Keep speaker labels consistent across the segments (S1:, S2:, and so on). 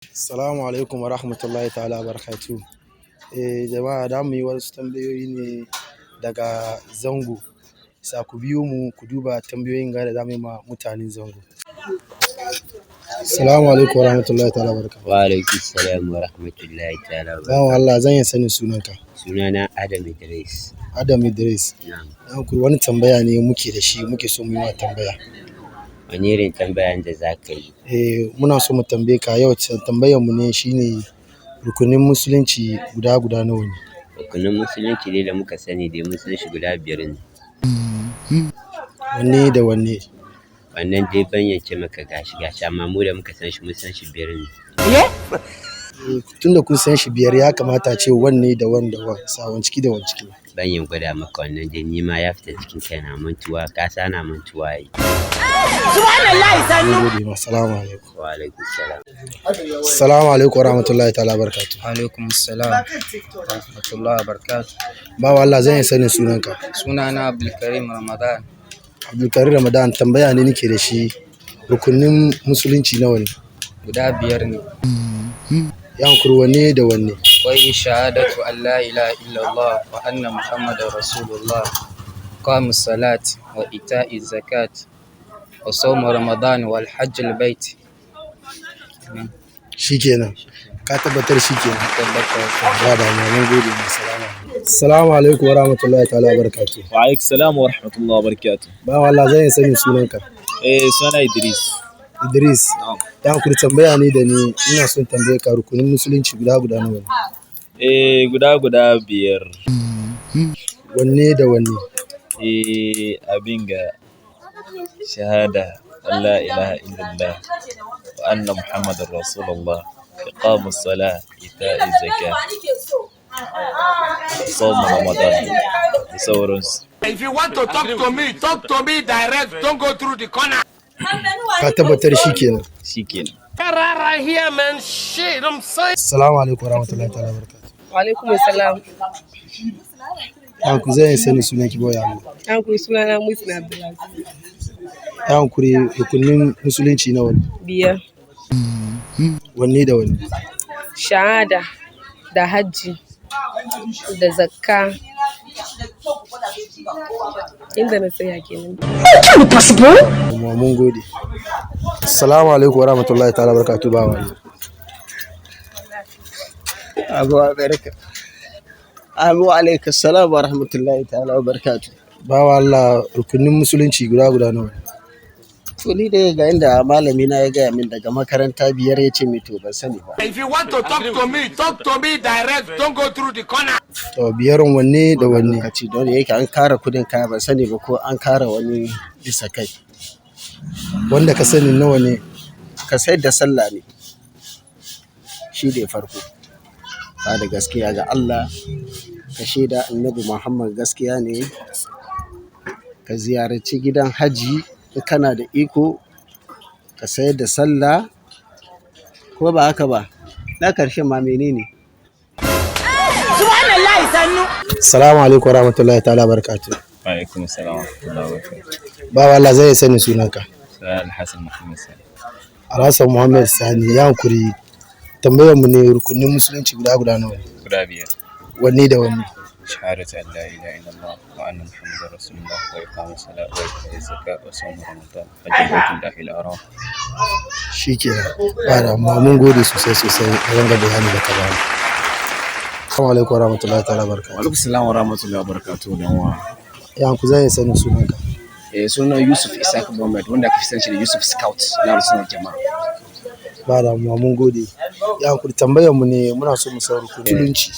S1: Assalamu alaikum wa rahmatullahi ta'ala wa barakatuh. Jama'a da mu yi wasu tambayoyi ne daga zango. Sa ku biyo mu ku duba tambayoyin da za mu yi ma mutanen zango. Assalamu alaikum wa rahmatullahi ta'ala wa barakatuh.
S2: Wa alaikum salam wa rahmatullahi ta'ala wa
S1: Bawan Allah zan yi sanin sunanka.
S2: Sunana Adam Idris.
S1: Adam Idris.
S2: Na'am.
S1: Wani tambaya ne muke da shi muke so mu yi wa tambaya.
S2: Wani irin tambayan da za ka yi?
S1: Muna so mu tambaye ka yau tambayar mu ne shine rukunin musulunci guda nawa ne?
S2: Rukunin musulunci ne da muka sani dai musulunci guda 5 ne.
S1: Wanne da wanne?
S2: Wannan dai ban yance maka gashi amma mu da muka san shi mun san shi 5 ne.
S1: Tunda kun san shi 5 ya kamata ce wanne da wanda sawan ciki da ciki.
S2: Ban yin gwada maka wannan dai ni ma ya fita cikin kaina mantuwa ka sana mantuwa yi.
S1: Subhanallahi sannu. Assalamu alaikum.
S2: Wa alaikum salam.
S1: Assalamu alaikum wa rahmatullahi ta'ala barakatuh.
S3: Alaikum assalam wa rahmatullahi wa barakatuh.
S1: Bawa Allah zan yi sanin sunanka.
S3: Sunana Abdulkarim Ramadan.
S1: Abdulkarim Ramadan tambaya ne nake da shi rukunin musulunci nawa ne?
S3: Guda 5 ne.
S1: Yan kurwanne da wanne?
S3: Akwai shahadatu an la ilaha illallah wa anna muhammadar rasulullah, qamus salat wa ita'iz zakat wa sawm ramadan wal hajjul bait.
S1: Shikenan. Ka tabbatar shikenan.
S3: Tabbatar.
S1: Ba da mun gode mu salama. Assalamu alaikum wa rahmatullahi ta'ala wa barakatuh.
S4: Wa alaikum salam wa rahmatullahi wa barakatuh.
S1: Bawa Allah zan yi sanin sunanka.
S4: Suna Idris.
S1: Idris. Dan ku tambaya ne da ni ina son tambaye ka rukunin musulunci guda nawa ne?
S4: Guda 5.
S1: Wanne da wanne?
S4: Abin ga shahada Allah ilaha illallah wa anna muhammadar rasulullah, iqamus salah, ita'iz zakat, sawm ramadan da sauransu.
S5: If you want to talk to me direct, don't go through the corner.
S1: Ka tabbatar shikenan.
S4: Shikenan.
S5: Right here, man. Shit, I'm saying.
S1: Assalamu alaikum wa rahmatullahi ta'ala wa barakatuh.
S6: Wa alaikum assalam.
S1: Dan ku zan yi sanin sunanki boya mu.
S6: Dan ku sunana Musna Abdullahi.
S1: Dan ku rukunin musulunci nawa ne?
S6: 5.
S1: Wanne da wanne?
S6: Shahada da hajji da zakka. Inda na tsaya kenan.
S1: Mun gode. Assalamu alaikum wa rahmatullahi ta'ala wa barakatuh bawa.
S7: Abu alaikum salam wa rahmatullahi ta'ala wa barakatuh.
S1: Bawa Allah rukunin musulunci guda nawa ne?
S7: To ni dai ga inda malami na ya gaya min daga makaranta 5 ya ce mi to ban sani ba.
S5: If you want to talk to me direct, don't go through the corner.
S1: To 5 wanne da wanne?
S7: Kace don yake an kara kudin kaya ban sani ba ko an kara wani bisa kai.
S1: Wanda ka sani nawa ne?
S7: Ka sai da sallah ne. Shi ne farko. Ba da gaskiya ga Allah, ka shaida annabi Muhammad gaskiya ne, ka ziyarci gidan haji in kana da iko, ka sayar da sallah, ko ba haka ba, na karshen ma menene?
S5: Subhanallahi sannu.
S1: Assalamu alaikum wa rahmatullahi ta'ala wa barakatuh.
S4: Wa alaikum salam wa rahmatullahi wa barakatuh.
S1: Bawa Allah zai sani sunanka.
S4: Alhassan Muhammad Sani.
S1: Alhassan Muhammad Sani ya hankuri tambayar mu ne rukunin musulunci guda nawa ne?
S4: Guda 5.
S1: Wanne da wanne?
S4: Shahadatu an la ilaha illallah wa anna muhammadar rasulullah wa iqamus salat wa ita'iz zakat wa sawm ramadan hajjul baitullahi al-haram.
S1: Shikenan. Ba da mun gode sosai a wanga bayani da ka bani. Assalamu alaikum wa rahmatullahi ta'ala wa barakatuh.
S8: Wa alaikum salam wa rahmatullahi wa barakatuh dan wa.
S1: Ya ku zai sani sunanka.
S8: Sunan Yusuf Isaac Muhammad wanda aka fi san shi da Yusuf Scout na sunan jama'a.
S1: Ba da mun gode. Ya ku tambayar mu ne muna so mu san rukunin musulunci.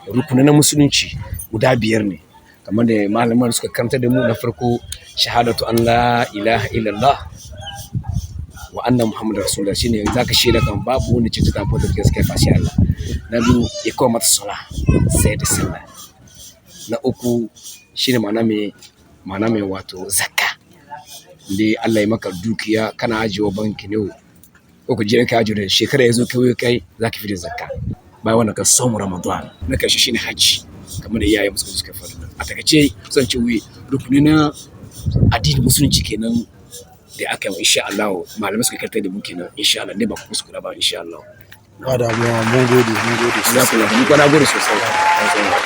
S8: Rukunin na musulunci guda 5 ne. Kamar da malaman suka karanta da mu na farko shahadatu an la ilaha illallah wa anna muhammadar rasulullah shine zaka shaida kan babu wani cinta ta fadar gaskiya fa sai Allah. Na biyu iqamatu salah sai da sallah. Na uku shine ma'ana mai wato zakka. Dai Allah ya maka dukiya kana ajiyewa banki ne ko ku je ka ajiye da shekara yazo kai zaka fi da zakka. Bayan wannan ka samu ramadan na karshe shine haji kamar da iyaye musu suka faɗa. A takaice zan ce rukunin na addinin musulunci kenan da aka yi insha Allah malamai suka karanta da mu kenan insha Allah ne ba kuskura ba insha Allah.
S1: Ba damuwa, mun gode.
S8: Za ku lafiya, ni kwana gode sosai.